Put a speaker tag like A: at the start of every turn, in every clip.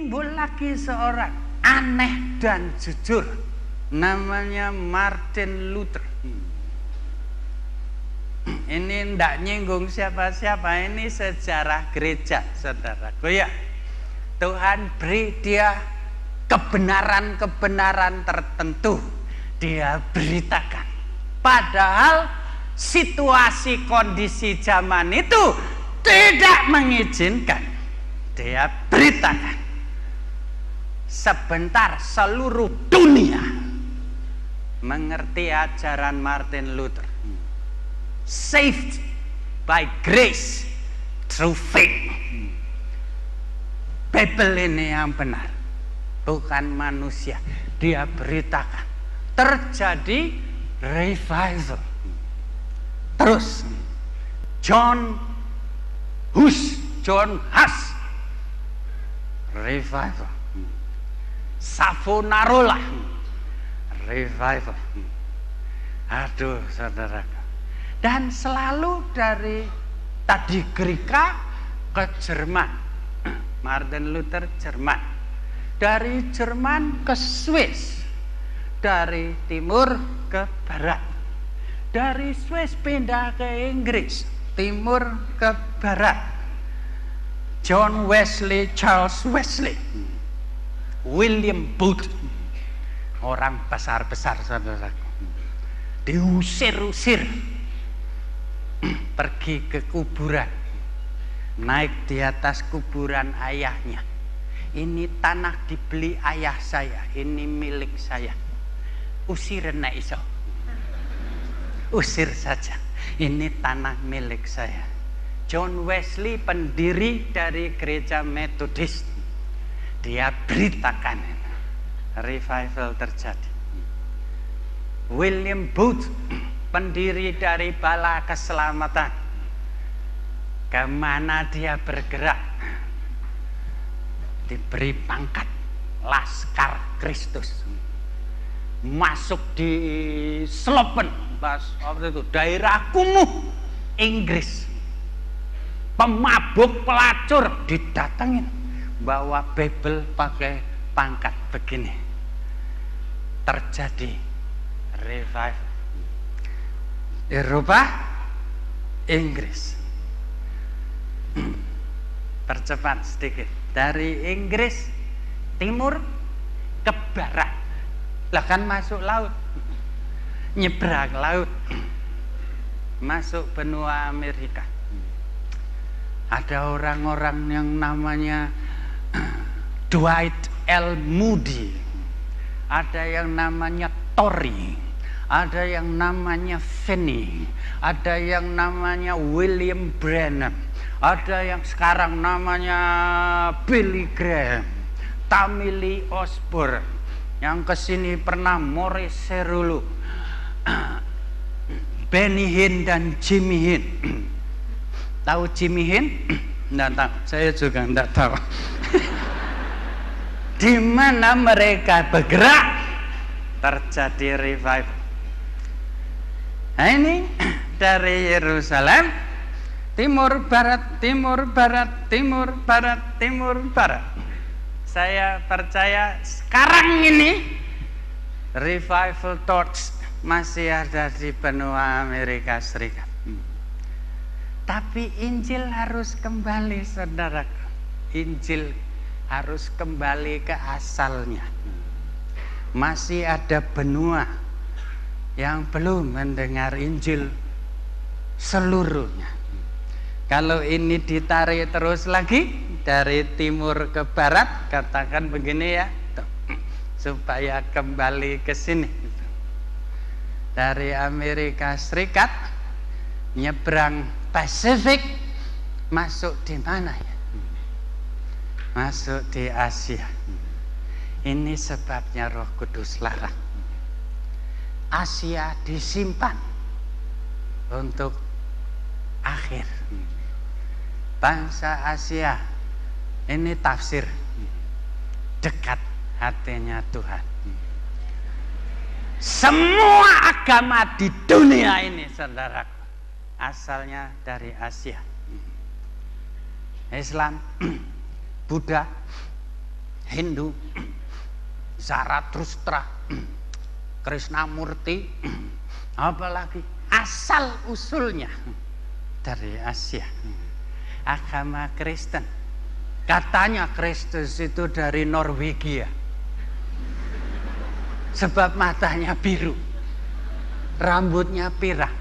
A: timbul lagi seorang aneh dan jujur, namanya Martin Luther. Ini ndak nyinggung siapa-siapa, ini sejarah gereja, saudaraku ya. Tuhan beri dia kebenaran-kebenaran tertentu, dia beritakan. Padahal situasi kondisi zaman itu tidak mengizinkan, dia beritakan. Sebentar seluruh dunia mengerti ajaran Martin Luther. Saved by grace through faith. Bible ini yang benar, bukan manusia. Dia beritakan terjadi revival. Terus John Huss revival. Savonarola revival. Aduh, saudara. Dan selalu dari tadi Greka ke Jerman. Martin Luther Jerman. Dari Jerman ke Swiss. Dari timur ke barat. Dari Swiss pindah ke Inggris, timur ke barat. John Wesley, Charles Wesley, William Booth, orang besar-besar, saudaraku, diusir-usir, pergi ke kuburan, naik di atas kuburan ayahnya. Ini tanah dibeli ayah saya, ini milik saya. Usir nek iso, usir saja, ini tanah milik saya. John Wesley, pendiri dari gereja Metodis, dia beritakan revival terjadi. William Booth, pendiri dari Bala Keselamatan, kemana dia bergerak, diberi pangkat Laskar Kristus, masuk di Slopen, waktu itu daerah kumuh Inggris, pemabuk pelacur didatengin, bawa Bible pakai pangkat begini. Terjadi revival. Eropa, Inggris. Percepat sedikit. Dari Inggris timur ke barat. Lah kan masuk laut. Nyebrang laut. Masuk benua Amerika. Ada orang-orang yang namanya Dwight L. Moody. Ada yang namanya Tory. Ada yang namanya Finney, ada yang namanya William Branham, ada yang sekarang namanya Billy Graham, Tammy Lee Osborne, yang kesini pernah Morris Cerullo, Benny Hinn dan Jimmy Hinn. Tahu Jimmy Hinn? Nggak tahu, saya juga nggak tahu. Di mana mereka bergerak terjadi revival. Nah ini dari Yerusalem, timur barat, timur barat, timur barat, timur barat. Saya percaya sekarang ini revival torch masih ada di benua Amerika Serikat. Tapi Injil harus kembali, saudaraku. Injil harus kembali ke asalnya. Masih ada benua yang belum mendengar Injil seluruhnya. Kalau ini ditarik terus lagi dari timur ke barat, katakan begini ya, supaya kembali ke sini. Dari Amerika Serikat nyebrang Pasifik, masuk di mana ya? Masuk di Asia. Ini sebabnya Roh Kudus larang. Asia disimpan untuk akhir. Bangsa Asia ini tafsir dekat hatinya Tuhan. Semua agama di dunia ini, saudaraku, asalnya dari Asia. Islam, Buddha, Hindu, Zarathustra, Krishnamurti, apalagi asal usulnya dari Asia. Agama Kristen, katanya Kristus itu dari Norwegia, sebab matanya biru, rambutnya pirang.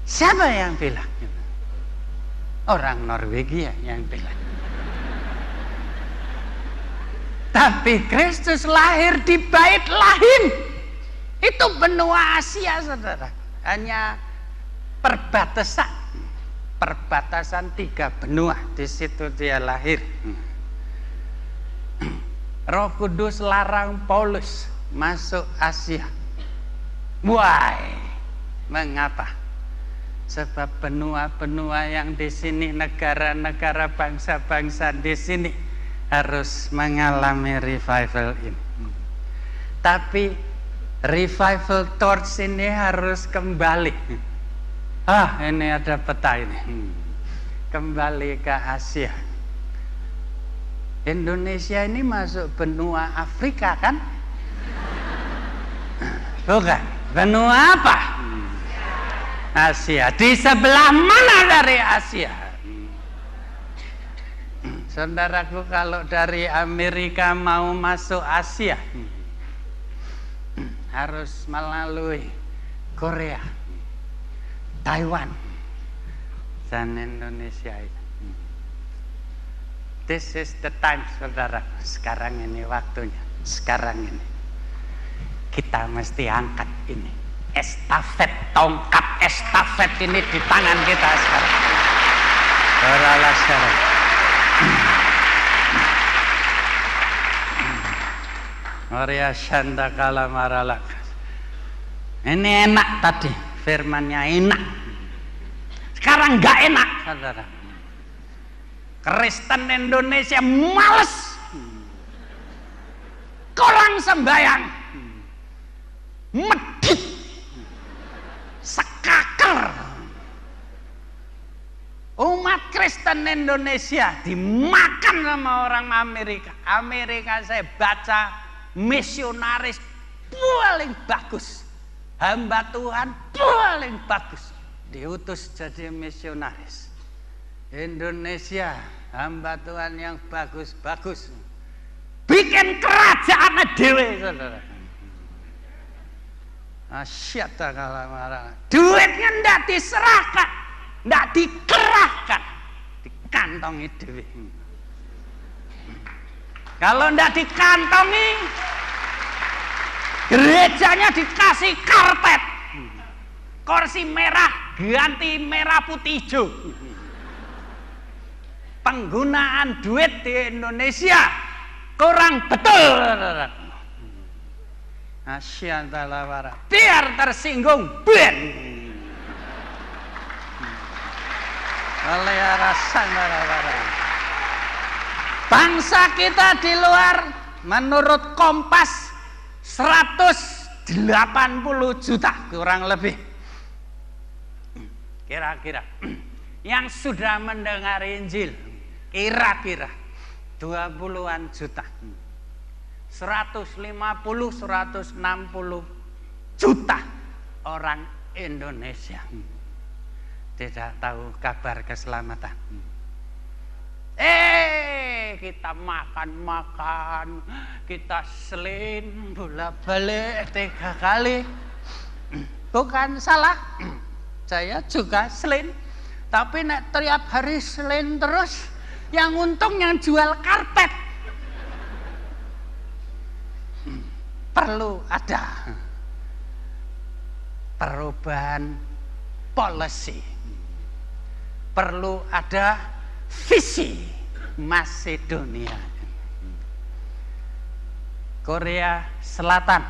A: Siapa yang bilang? Orang Norwegia yang bilang. Tapi Kristus lahir di Bait Lahim. Itu benua Asia, saudara. Hanya perbatasan 3 benua. Di situ dia lahir. Roh Kudus larang Paulus masuk Asia. Why? Mengapa? Sebab benua-benua yang di sini, negara-negara bangsa-bangsa di sini harus mengalami revival ini. Tapi revival torch ini harus kembali. Ini ada peta ini. Kembali ke Asia. Indonesia ini masuk benua Afrika kan? Bukan. Benua apa? Asia. Di sebelah mana dari Asia? Saudaraku, kalau dari Amerika mau masuk Asia harus melalui Korea, Taiwan, dan Indonesia. This is the time, saudara. Sekarang ini waktunya. Sekarang ini kita mesti angkat ini estafet, tongkat estafet ini di tangan kita sekarang. Maria Shanda Kalamaralak. Ini enak tadi, firmannya enak. Sekarang nggak enak, saudara. Kristen Indonesia males, kurang sembahyang, medit, sekaker. Umat Kristen Indonesia dimakan sama orang Amerika. Amerika saya baca misionaris paling bagus, hamba Tuhan paling bagus, diutus jadi misionaris. Indonesia hamba Tuhan yang bagus-bagus, bikin kerajaan dewe, saudara. Asyata kalau marah, duitnya ndak diserahkan, ndak dikerahkan, dikantongi dewe. Kalau ndak dikantongi, gerejanya dikasih karpet, kursi merah ganti merah putih hijau. Penggunaan duit di Indonesia kurang betul. Asyantala, biar tersinggung ben. Oleh rasanya bangsa kita di luar menurut Kompas 180 juta kurang lebih. Kira-kira yang sudah mendengar Injil kira-kira 20-an juta. 150-160 juta orang Indonesia tidak tahu kabar keselamatan. Kita makan, kita selin bolak-balik 3 kali. Bukan salah, saya juga selin. Tapi nek tiap hari selin terus, yang untung yang jual karpet. Perlu ada perubahan policy, perlu ada visi Masedonia. Korea Selatan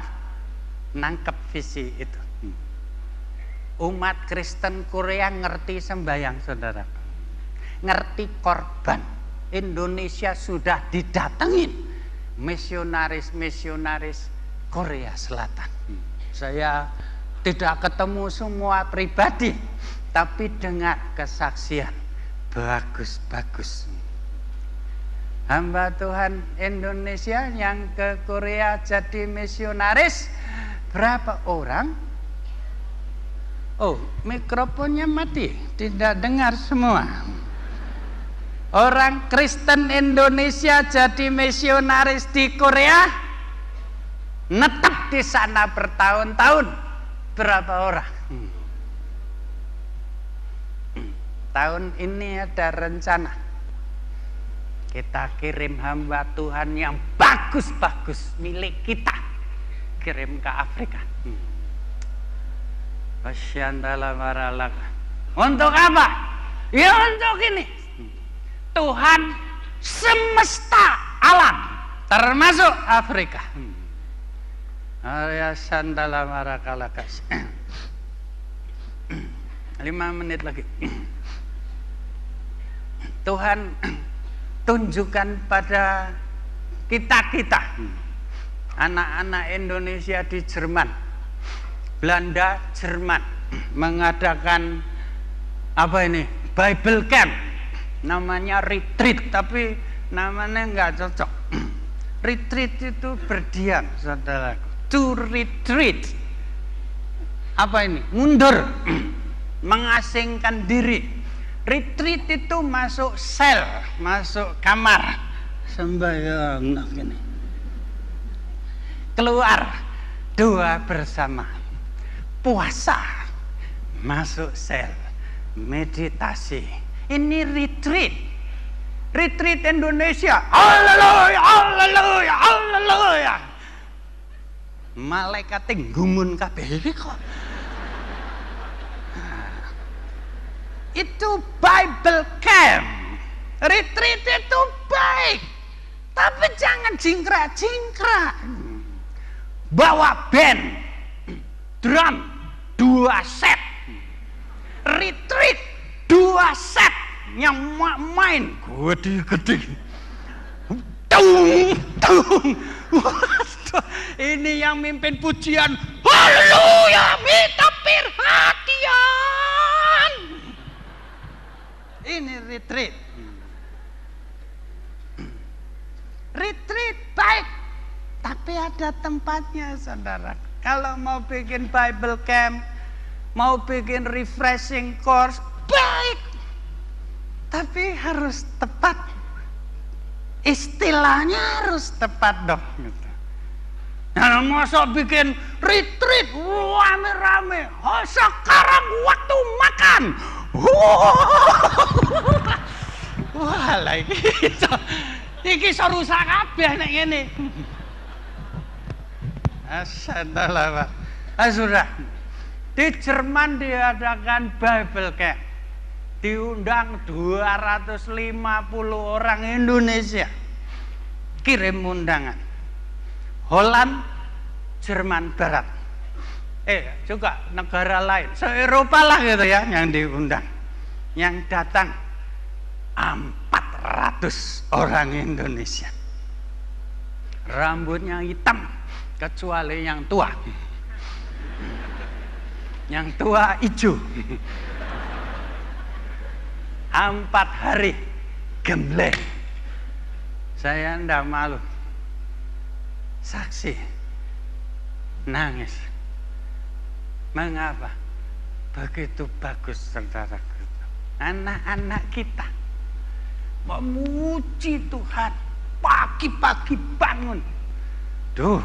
A: nangkep visi itu. Umat Kristen Korea ngerti sembahyang, saudara, ngerti korban. Indonesia sudah didatengin misionaris Korea Selatan. Saya tidak ketemu semua pribadi, tapi dengar kesaksian bagus-bagus. hamba Tuhan Indonesia yang ke Korea jadi misionaris berapa orang? Oh, mikrofonnya mati, tidak dengar semua. Orang Kristen Indonesia jadi misionaris di Korea, netap di sana bertahun-tahun. Berapa orang? Tahun ini ada rencana kita kirim hamba Tuhan yang bagus-bagus milik kita, kirim ke Afrika. Untuk apa? Ya untuk ini, Tuhan semesta alam termasuk Afrika. Arya sandala marakalakas. 5 menit lagi. Tuhan tunjukkan pada kita anak-anak Indonesia di Jerman, Belanda, Jerman mengadakan apa ini? Bible Camp. Namanya retreat, tapi namanya nggak cocok. Retreat itu berdiam, saudaraku. To retreat, apa ini? Mundur, mengasingkan diri. Retreat itu masuk sel, masuk kamar, sembahyang gini. Keluar, doa bersama. Puasa, masuk sel, meditasi. Ini retreat. Retreat Indonesia. Haleluya, haleluya, haleluya. Malaikat gumun kabeh kok. Itu Bible Camp. Retreat itu baik, tapi jangan jingkrak-jingkrak. Bawa band, drum 2 set. Retreat 2 set. Yang main gede-gede. Tung, tung. Ini yang mimpin pujian. Haleluya, minta perhatian. Ini retreat. Retreat baik, tapi ada tempatnya, saudara. Kalau mau bikin Bible Camp, mau bikin refreshing course, baik, tapi harus tepat. Istilahnya harus tepat dong. Nah, masa bikin retreat rame-rame. Oh, sekarang waktu makan. Wah, lagi iki iso rusak kabeh nek ngene. Asyadallah, Pak. Sudah. Di Jerman diadakan Bible Camp. Diundang 250 orang Indonesia. Kirim undangan. Holland, Jerman Barat. Juga negara lain, se-Eropa lah gitu ya yang diundang. Yang datang 400 orang Indonesia. Rambutnya hitam kecuali yang tua. Yang tua hijau. 4 hari gembleng. Saya ndak malu. Saksi nangis. Mengapa? Begitu bagus, saudaraku. Anak-anak kita memuji Tuhan, pagi-pagi bangun. Duh,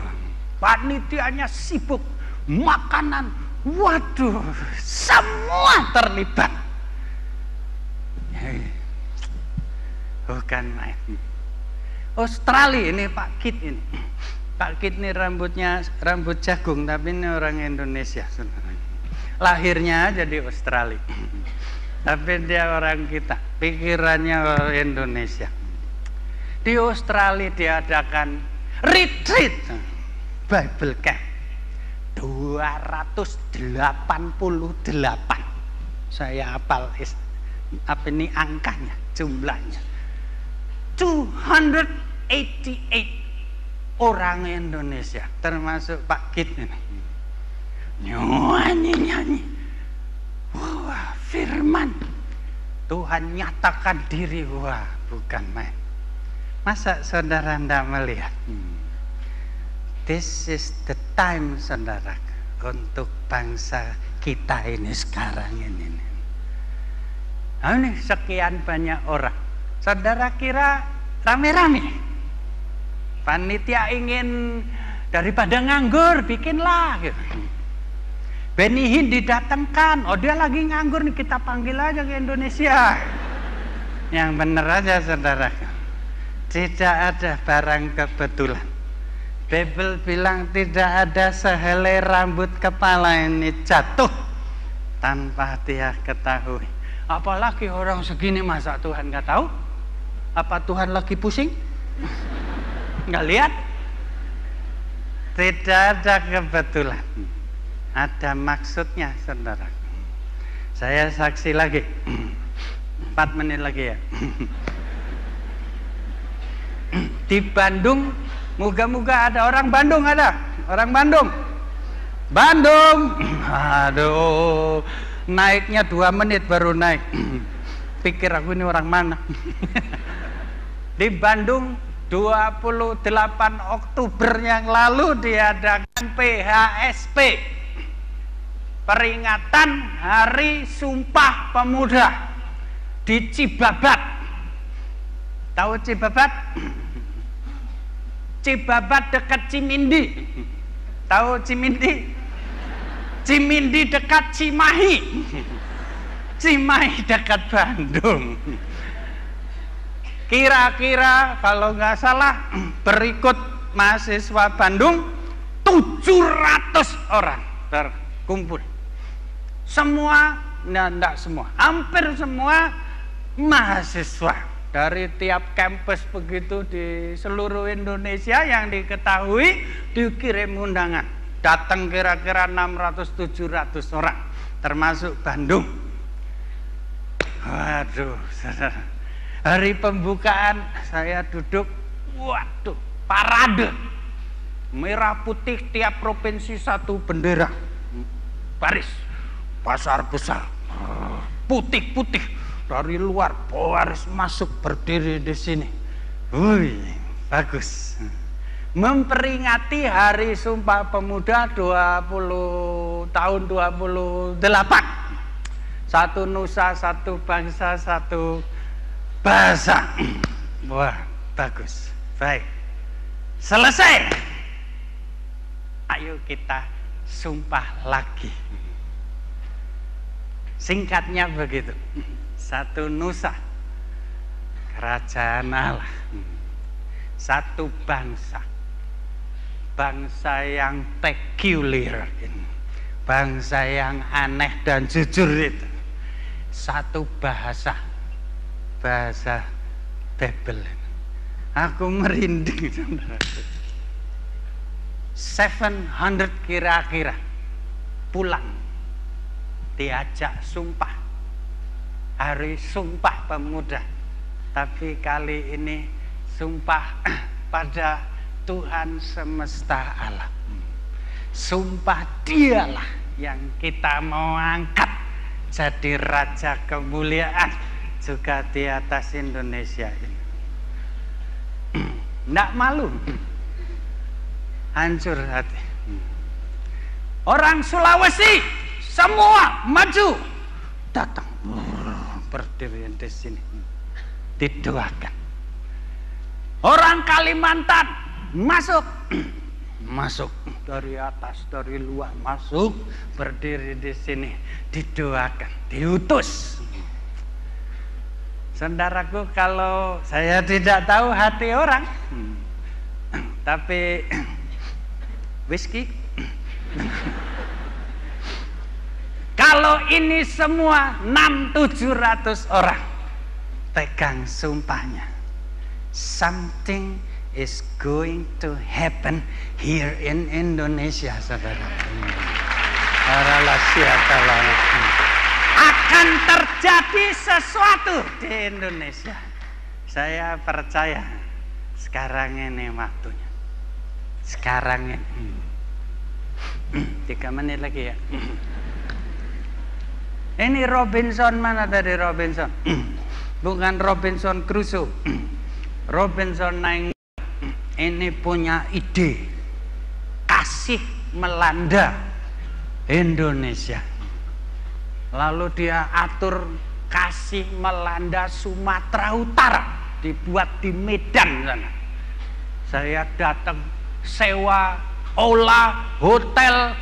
A: panitianya sibuk, makanan, waduh, semua terlibat. Bukan main. Australia ini Pak Kit ini. Pak Kit ini rambutnya rambut jagung, tapi ini orang Indonesia. Lahirnya aja di Australia. Tapi dia orang kita, pikirannya orang Indonesia. Di Australia diadakan retreat Bible Camp 288. Saya hafal apa ini angkanya, jumlahnya 288 orang Indonesia, termasuk Pak Kit ini. Nyanyi. Wah, firman Tuhan nyatakan diri, wah bukan main. Masa saudara tidak melihat? This is the time, saudara, untuk bangsa kita ini sekarang ini. Nah, ini sekian banyak orang. Saudara kira rame-rame? Panitia ingin daripada nganggur, bikinlah. Gitu. Benny Hinn didatangkan, oh dia lagi nganggur nih, kita panggil aja ke Indonesia. Yang bener aja, saudara. Tidak ada barang kebetulan. Bible bilang tidak ada sehelai rambut kepala ini jatuh tanpa dia ketahui. Apalagi orang segini, masa Tuhan nggak tahu? Apa Tuhan lagi pusing? Nggak lihat? Tidak ada kebetulan. Ada maksudnya, saudara. Saya saksi lagi. 4 menit lagi ya. Di Bandung, moga-moga ada orang Bandung, ada orang Bandung. Aduh, naiknya 2 menit baru naik. Pikir aku ini orang mana? Di Bandung 28 Oktober yang lalu diadakan PHSP, peringatan Hari Sumpah Pemuda di Cibabat. Tahu Cibabat? Cibabat dekat Cimindi. Tahu Cimindi? Cimindi dekat Cimahi. Cimahi dekat Bandung. Kira-kira kalau nggak salah berikut mahasiswa Bandung 700 orang terkumpul. Semua, enggak semua, hampir semua mahasiswa dari tiap kampus begitu di seluruh Indonesia yang diketahui dikirim undangan. Datang kira-kira 600-700 orang, termasuk Bandung. Waduh, saudara. Hari pembukaan saya duduk, waduh, parade. Merah putih tiap provinsi satu bendera. Baris, pasar besar, putih-putih. Dari luar, baris masuk berdiri di sini. Wih, bagus. Memperingati Hari Sumpah Pemuda tahun 28. Satu nusa, satu bangsa, satu bahasa. Wah, bagus. Baik. Selesai. Ayo kita sumpah lagi. Singkatnya begitu. Satu nusa, kerajaan Allah. Satu bangsa, bangsa yang peculiar, bangsa yang aneh dan jujur itu. Satu bahasa, bahasa Bible. Aku merinding, saudara. 700 kira-kira pulang, diajak sumpah. Hari Sumpah Pemuda, tapi kali ini sumpah pada Tuhan semesta alam. Sumpah dialah yang kita mau angkat jadi raja kemuliaan juga di atas Indonesia ini. Nggak malu, hancur hati. Orang Sulawesi semua maju, datang berdiri di sini, didoakan. Orang Kalimantan masuk, masuk dari atas, dari luar masuk, berdiri di sini, didoakan, diutus. Saudaraku, kalau saya tidak tahu hati orang, tapi whisky. Kalau ini semua 600-700 orang pegang sumpahnya, something is going to happen here in Indonesia, saudara. Akan terjadi sesuatu di Indonesia. Saya percaya sekarang ini waktunya. Sekarang ini. 3 menit lagi ya. Ini Robinson, mana tadi Robinson? Bukan Robinson Crusoe. Robinson Nainggolan ini punya ide kasih melanda Indonesia. Lalu dia atur kasih melanda Sumatera Utara, dibuat di Medan sana. Saya datang sewa olah hotel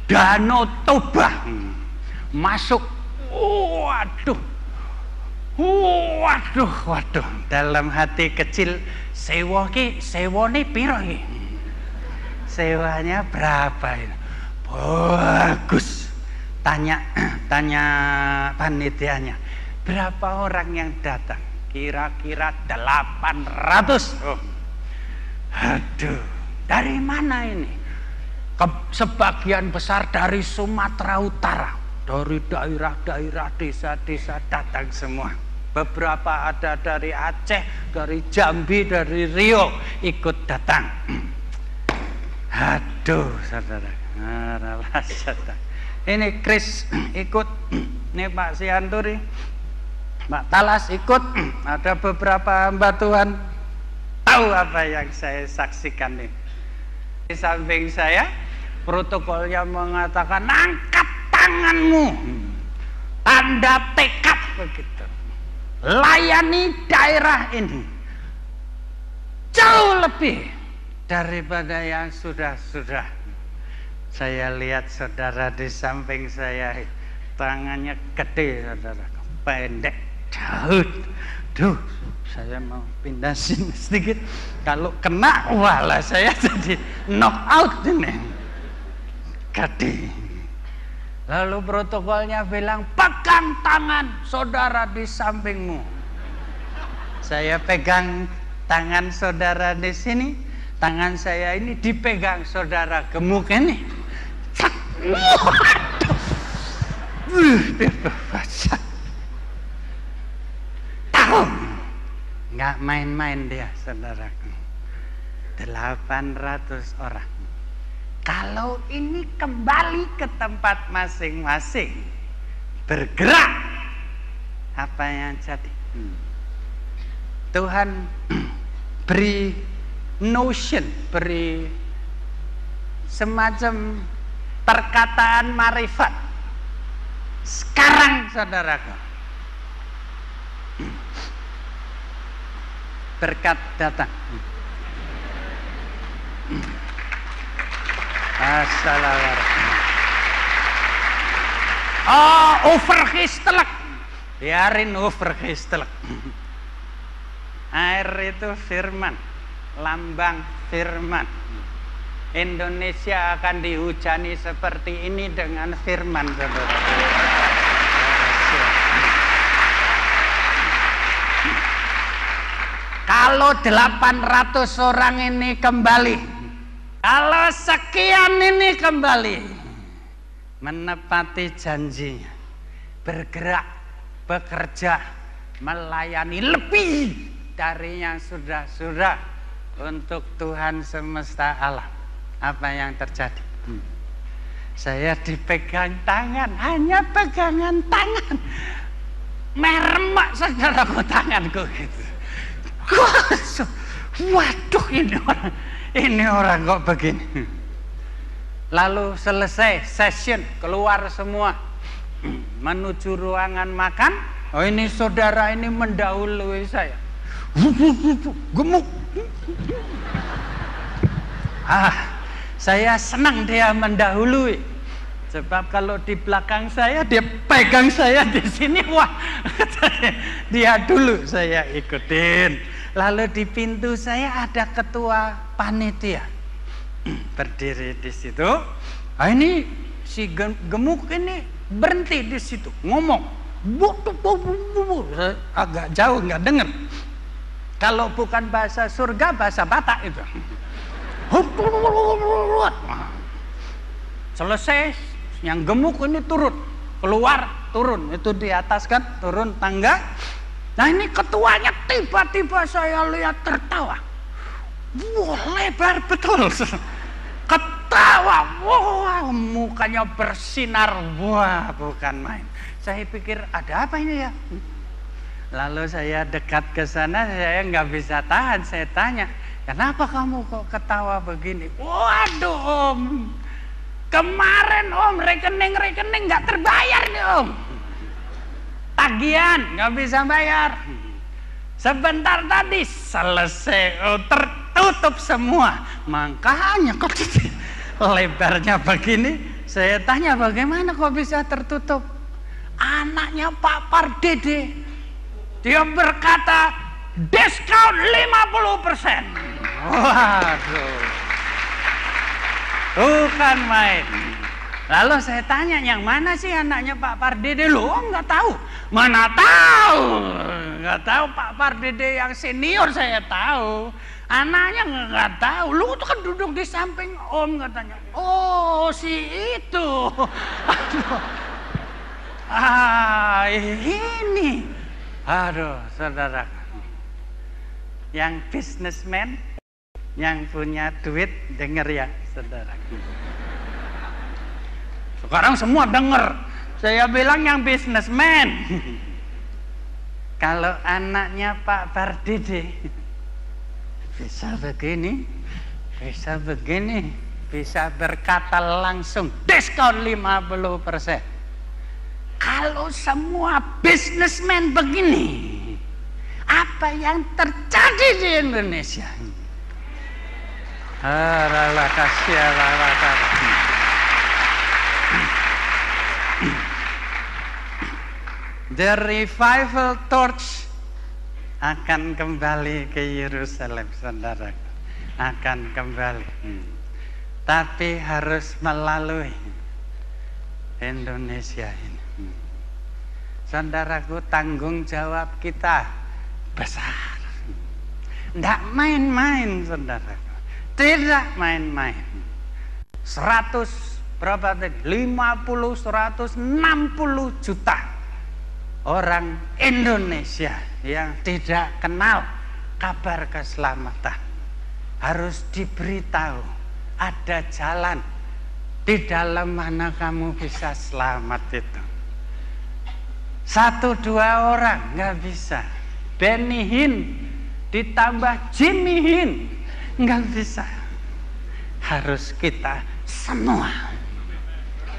A: Danau Toba, masuk, waduh, dalam hati kecil, sewa nih piro iki? Sewanya berapa ini? Bagus. Tanya panitianya, berapa orang yang datang? Kira-kira 800. Oh. Aduh, dari mana ini? Sebagian besar dari Sumatera Utara, dari daerah-daerah, desa-desa datang semua. Beberapa ada dari Aceh, dari Jambi, dari Riau ikut datang. Aduh, saudara, ini Kris ikut, ini Pak Sianturi, Pak Talas ikut, ada beberapa hamba Tuhan tahu apa yang saya saksikan ini. Di samping saya, protokolnya mengatakan angkat tanganmu, tanda tekad begitu. Layani daerah ini jauh lebih daripada yang sudah-sudah. Saya lihat saudara di samping saya, tangannya gede saudara, pendek, jauh. Duh, saya mau pindah sini sedikit. Kalau kena, walah saya jadi knock out ini. Gede. Lalu protokolnya bilang, pegang tangan saudara di sampingmu. Saya pegang tangan saudara di sini, tangan saya ini dipegang saudara gemuk ini. Tahu, nggak main-main dia, saudaraku. 800 orang. Kalau ini kembali ke tempat masing-masing, bergerak, apa yang jadi? Tuhan beri notion, beri semacam perkataan marifat. Sekarang saudaraku, berkat datang. Assalamualaikum. Oh, overgeestelek. Biarin overgeestelek. Air itu firman, lambang firman. Indonesia akan dihujani seperti ini dengan firman, saudara. Kalau 800 orang ini kembali, kalau sekian ini kembali menepati janjinya, bergerak, bekerja, melayani lebih dari yang sudah-sudah untuk Tuhan semesta alam, apa yang terjadi? Saya dipegang tangan, hanya pegangan tangan, merem saudaraku tanganku gitu. Waduh, ini orang kok begini. Lalu selesai session, keluar semua menuju ruangan makan. Oh, ini saudara ini mendahului saya, gemuk. Saya senang dia mendahului, sebab kalau di belakang saya dia pegang saya di sini, wah, dia dulu saya ikutin. Lalu di pintu saya ada ketua panitia berdiri di situ. Ini si gemuk ini berhenti di situ ngomong, saya agak jauh nggak dengar. Kalau bukan bahasa surga, bahasa Batak itu. Selesai, yang gemuk ini keluar turun, itu di atas kan, turun tangga. Nah, ini ketuanya tiba-tiba saya lihat tertawa. Wah, lebar betul. Ketawa, wah, mukanya bersinar, wah, bukan main. Saya pikir ada apa ini ya? Lalu saya dekat ke sana, saya nggak bisa tahan, saya tanya, kenapa kamu kok ketawa begini? Waduh Om, kemarin Om rekening nggak terbayar nih Om, tagihan nggak bisa bayar. Sebentar tadi selesai, tertutup semua. Makanya kok lebarnya begini. Saya tanya bagaimana kok bisa tertutup? Anaknya Pak Pardede, dia berkata diskon 50%. Waduh, bukan main. Lalu saya tanya, yang mana sih anaknya Pak Pardede? Loh, nggak tahu. Mana tahu? Nggak tahu. Pak Pardede yang senior saya tahu. Anaknya nggak tahu. Lu tuh kan duduk di samping Om, katanya. Oh, si itu. Ini. Aduh, saudara. Yang bisnismen, yang punya duit, denger ya, saudara. Sekarang semua denger. Saya bilang yang bisnismen. Kalau anaknya Pak Pardede bisa begini, bisa berkata langsung diskon 50%. Kalau semua bisnismen begini, apa yang terjadi di Indonesia? The revival torch akan kembali ke Yerusalem, saudara. Akan kembali. Tapi harus melalui Indonesia ini. Saudaraku, tanggung jawab kita besar. Tidak main-main, saudaraku. Tidak main-main. 100 berapa tadi? 50, 160 juta orang Indonesia yang tidak kenal kabar keselamatan harus diberitahu ada jalan di dalam mana kamu bisa selamat itu. 1-2 orang nggak bisa. Benny Hinn ditambah Jimmy Hinn nggak bisa. Harus kita semua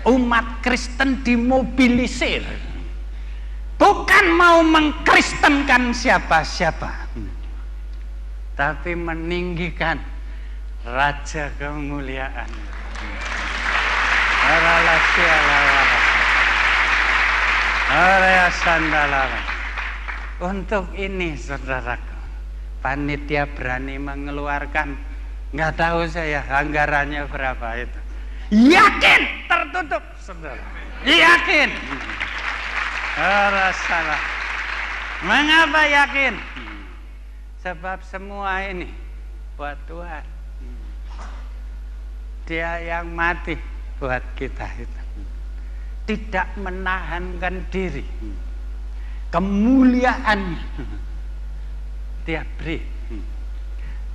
A: umat Kristen dimobilisir. Bukan mau mengkristenkan siapa-siapa, tapi meninggikan Raja kemuliaan. Untuk ini, saudaraku, panitia berani mengeluarkan, nggak tahu saya anggarannya berapa itu. Yakin tertutup, saudara. Yakin. Salah. Mengapa yakin? Sebab semua ini buat Tuhan. Dia yang mati buat kita itu. Tidak menahankan diri. Kemuliaan dia beri.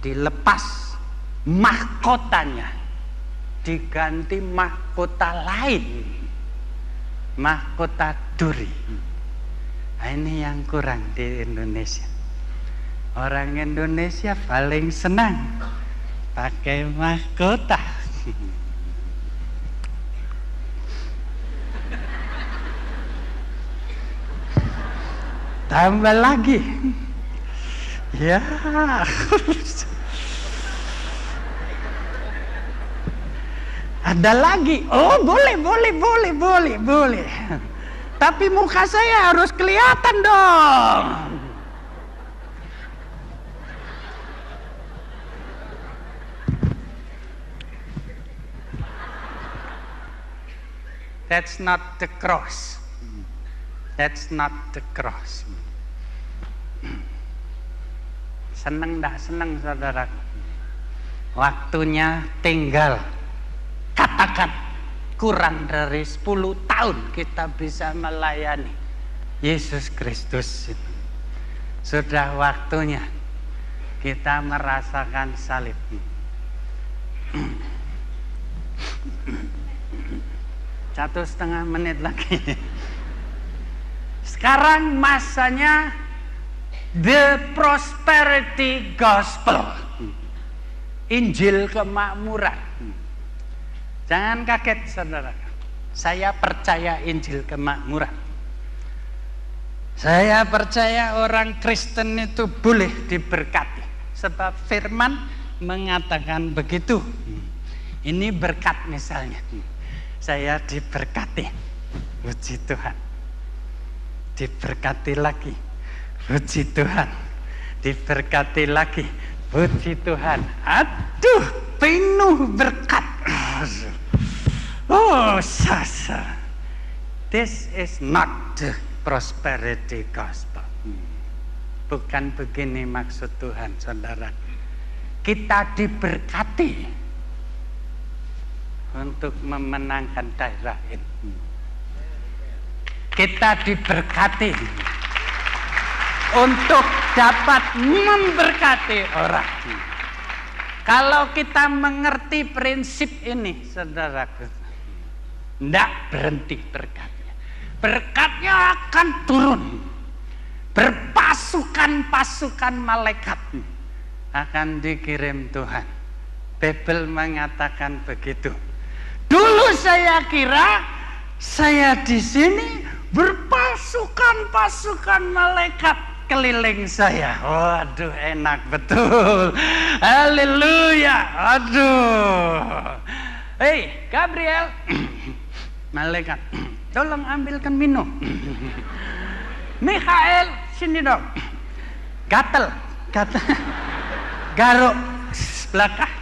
A: Dilepas mahkotanya, diganti mahkota lain, mahkota duri. Nah, ini yang kurang di Indonesia. Orang Indonesia paling senang pakai mahkota. Tambah lagi, ya. Ada lagi, oh boleh. Tapi muka saya harus kelihatan dong. That's not the cross. That's not the cross. Seneng tak seneng, saudaraku? Waktunya tinggal. Katakan kurang dari 10 tahun kita bisa melayani Yesus Kristus. Sudah waktunya kita merasakan salib. 1,5 menit lagi. Sekarang masanya The prosperity gospel. Injil kemakmuran. Jangan kaget saudara. Saya percaya Injil kemakmuran. Saya percaya orang Kristen itu boleh diberkati. Sebab firman mengatakan begitu. Ini berkat misalnya. Saya diberkati. Puji Tuhan. Diberkati lagi. Puji Tuhan. Diberkati lagi. Puji Tuhan. Aduh, penuh berkat. Oh, sasa. This is not the prosperity gospel. Bukan begini maksud Tuhan, saudara. Kita diberkati untuk memenangkan daerah ini. Kita diberkati untuk dapat memberkati orang. Kalau kita mengerti prinsip ini, saudaraku, tidak berhenti berkatnya. Berkatnya akan turun. Berpasukan-pasukan malaikat akan dikirim Tuhan. Bibel mengatakan begitu. Dulu saya kira saya di sini berpasukan-pasukan malaikat keliling saya. Waduh, enak betul. Haleluya. Aduh. Hei, Gabriel. Malaikat, tolong ambilkan minum. Mikhael, sini dong. Gatel. Garuk belakang.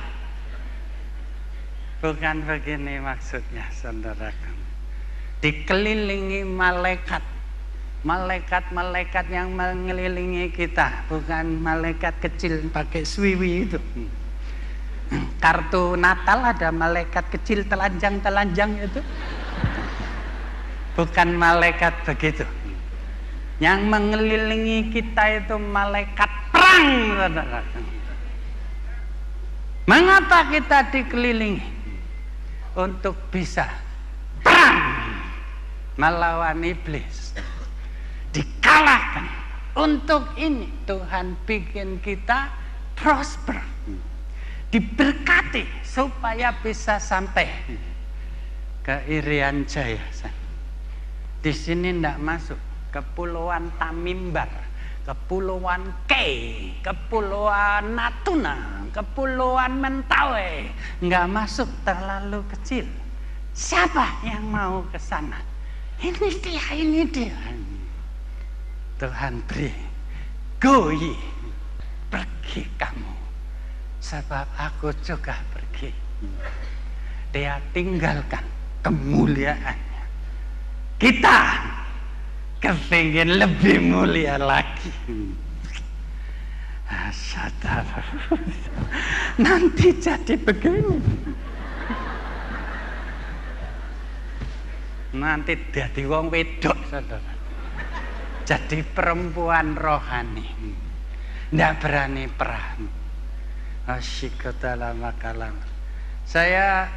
A: Bukan begini maksudnya, saudaraku. Dikelilingi malaikat. Malaikat-malaikat yang mengelilingi kita, bukan malaikat kecil pakai swiwi itu. Kartu Natal ada malaikat kecil telanjang-telanjang itu. Bukan malaikat begitu. Yang mengelilingi kita itu malaikat perang, saudara. Mengapa kita dikelilingi? Untuk bisa perang melawan iblis. Dikalahkan. Untuk ini Tuhan bikin kita prosper. Diberkati supaya bisa sampai ke Irian Jaya. Di sini tidak masuk. Kepulauan Tamimbar, Kepulauan Kei, Kepulauan Natuna, Kepulauan Mentawai, nggak masuk, terlalu kecil. Siapa yang mau ke sana? Ini dia. Tuhan beri, go ye, pergi kamu, sebab aku juga pergi. Dia tinggalkan kemuliaannya. Kita kepingin lebih mulia lagi. Sadar. Nanti jadi begini. Nanti jadi wong wedok, saudara. Jadi perempuan rohani. Tidak berani perang. Asyikotala makalam. Saya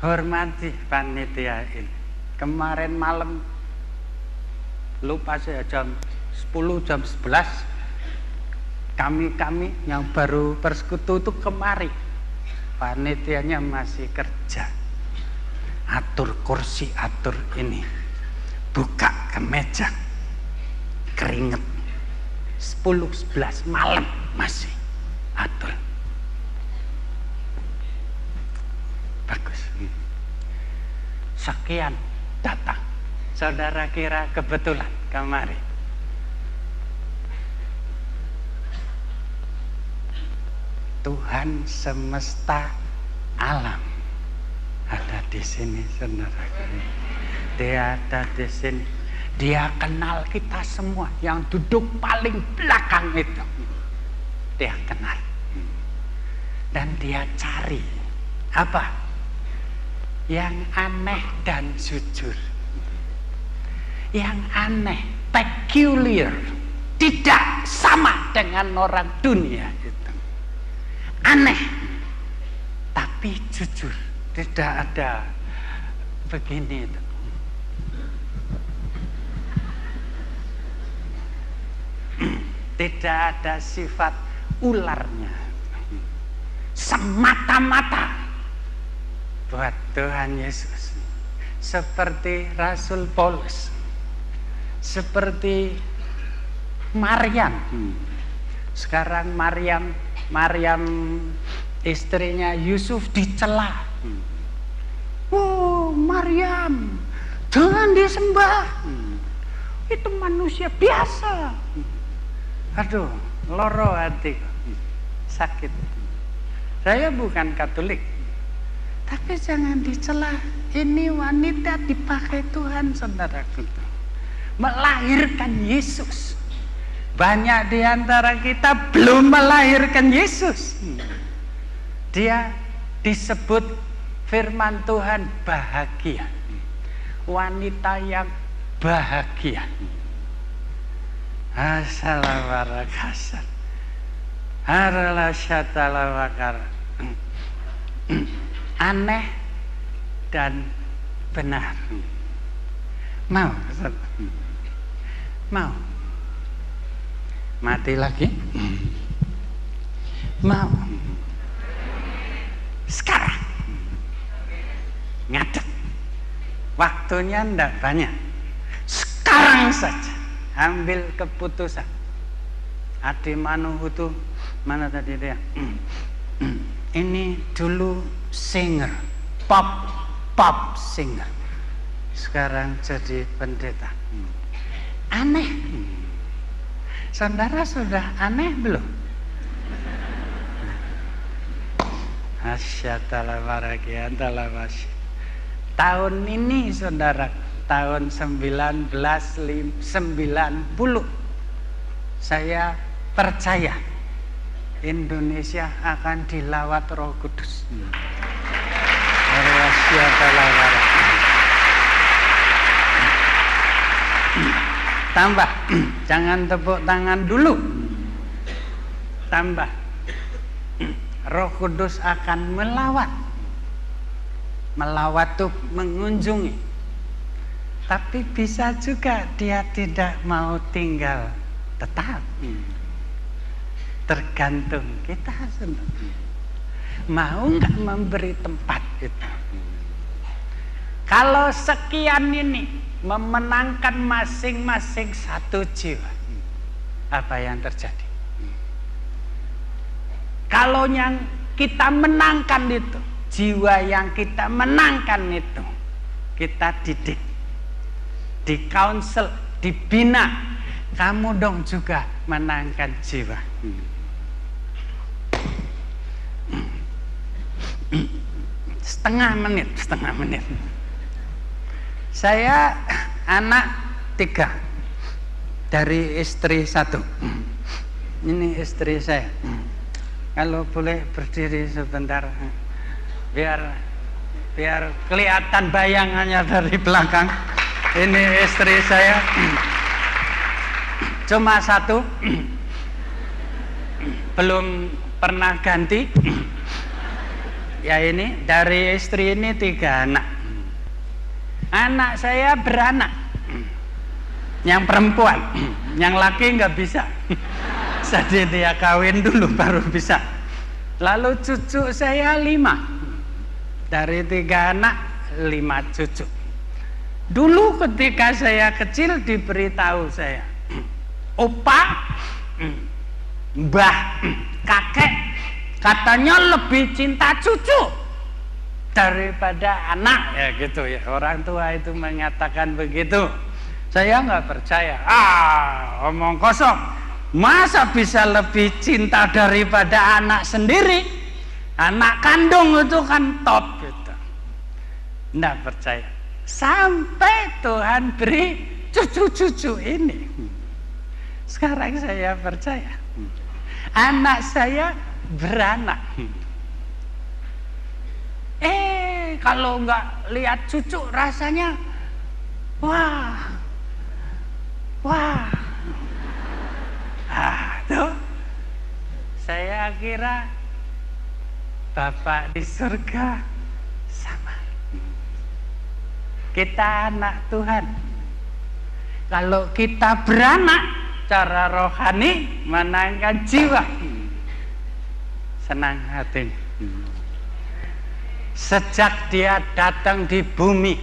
A: hormati panitia ini. Kemarin malam, lupa saya jam 10, jam 11, kami yang baru persekutu itu kemari. Panitianya masih kerja. Atur kursi, atur ini. Buka kemeja. Keringet. 10, 11 malam masih atur. Bagus. Sekian datang. Saudara kira kebetulan kemari? Tuhan semesta alam ada di sini, saudara. Dia ada di sini. Dia kenal kita semua. Yang duduk paling belakang itu, dia kenal. Dan dia cari apa? Yang aneh dan jujur. Yang aneh, peculiar, tidak sama dengan orang dunia itu. Aneh, tapi jujur, tidak ada begini itu. Tidak ada sifat ularnya. Semata-mata buat Tuhan Yesus. Seperti Rasul Paulus, seperti Maryam. Sekarang Maryam istrinya Yusuf dicela. Oh, Maryam, jangan disembah. Itu manusia biasa. Aduh, loro hati, sakit. Saya bukan Katolik, tapi jangan dicela. Ini wanita dipakai Tuhan, saudaraku, melahirkan Yesus. Banyak di antara kita belum melahirkan Yesus. Dia disebut firman Tuhan bahagia, wanita yang bahagia. Assalamualaikum. Aneh dan benar. Mau mati lagi? Mau sekarang? Ngadeg, waktunya ndak banyak. Sekarang saja ambil keputusan. Adi Manuhutu, mana tadi dia? Ini dulu singer, pop singer, sekarang jadi pendeta. Aneh. Saudara sudah aneh belum? Tahun ini saudara, tahun 1990, saya percaya Indonesia akan dilawat Roh Kudus. Tambah, jangan tepuk tangan dulu. Tambah, Roh Kudus akan melawat. Melawat itu mengunjungi. Tapi bisa juga dia tidak mau tinggal tetap. Tergantung kita sendiri. Mau nggak memberi tempat itu. Kalau sekian ini memenangkan masing-masing satu jiwa, apa yang terjadi? Kalau yang kita menangkan itu, jiwa yang kita menangkan itu, kita didik, di counsel, dibina. Kamu dong juga menangkan jiwa. Setengah menit. Saya anak 3 dari istri 1. Ini istri saya. Kalau boleh berdiri sebentar, biar kelihatan bayangannya dari belakang. Ini istri saya. Cuma 1, belum pernah ganti. Ya ini dari istri ini 3 anak. Anak saya beranak, yang perempuan, yang laki nggak bisa. Jadi dia kawin dulu baru bisa. Lalu cucu saya 5, dari 3 anak 5 cucu. Dulu ketika saya kecil diberitahu saya, opa, mbah, kakek, katanya lebih cinta cucu daripada anak, ya gitu ya. Orang tua itu mengatakan begitu. Saya nggak percaya. Omong kosong. Masa bisa lebih cinta daripada anak sendiri? Anak kandung itu kan top gitu. Nggak percaya. Sampai Tuhan beri cucu-cucu ini. Sekarang saya percaya. Anak saya beranak. Kalau nggak lihat cucu rasanya wah. Tuh. Saya kira Bapak di surga sama. Kita anak Tuhan. Kalau kita beranak, secara rohani, menangkan jiwa, senang hatinya. Sejak dia datang di bumi,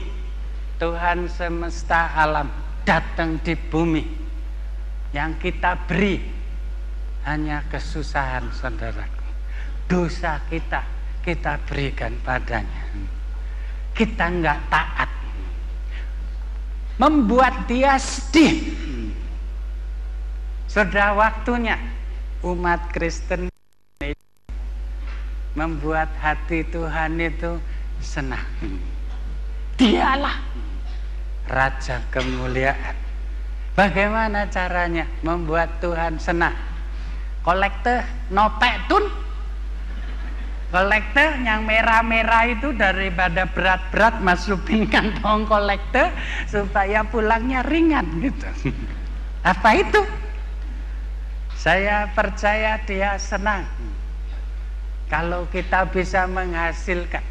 A: Tuhan semesta alam datang di bumi, yang kita beri hanya kesusahan, saudaraku. Dosa kita berikan padanya. Kita enggak taat, membuat dia sedih. Sudah waktunya umat Kristen membuat hati Tuhan itu senang. Dialah Raja kemuliaan. Bagaimana caranya membuat Tuhan senang? Kolekte nopek tun, kolekte yang merah-merah itu daripada berat-berat masukin kantong kolekte supaya pulangnya ringan gitu. Apa itu? Saya percaya dia senang kalau kita bisa menghasilkan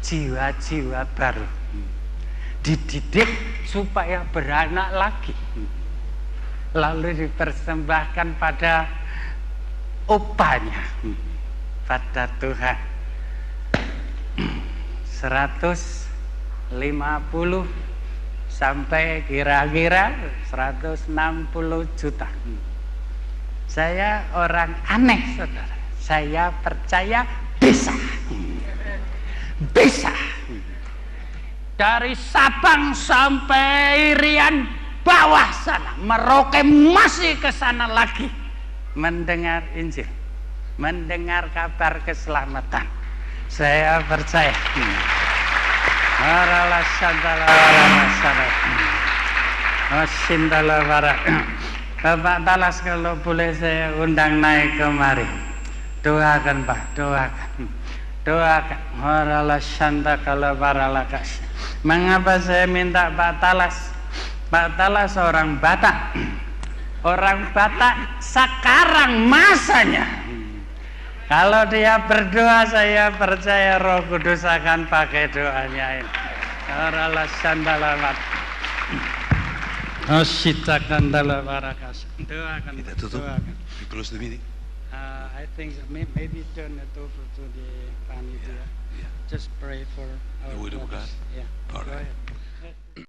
A: jiwa-jiwa baru, dididik supaya beranak lagi, lalu dipersembahkan pada upahnya pada Tuhan. 150 sampai kira-kira 160 juta. Saya orang aneh, saudara. Saya percaya bisa. Bisa. Dari Sabang sampai Irian bawah sana, Merauke masih ke sana lagi, mendengar Injil, mendengar kabar keselamatan. Saya percaya. Waralah santala waralah salat. Sindala warak. Bapak Talas, kalau boleh saya undang naik kemari. Doakan Pak, doakan. Doakan. Waralah santa kalau waralah kasih. Mengapa saya minta Pak Talas? Pak Talas orang Batak. Orang Batak sekarang masanya. Kalau dia berdoa, saya percaya Roh Kudus akan pakai doanya ini. Waralah santa lawat. Ositakan dalam barakas. Doakan.
B: Kita tutup.
A: Doakan.
B: We close the meeting.
A: I think maybe turn it over to the panitia.
B: Yeah.
A: Just pray for our
B: The word of
A: brothers.
B: God.
A: Yeah.
B: All
A: Go
B: right.
A: ahead.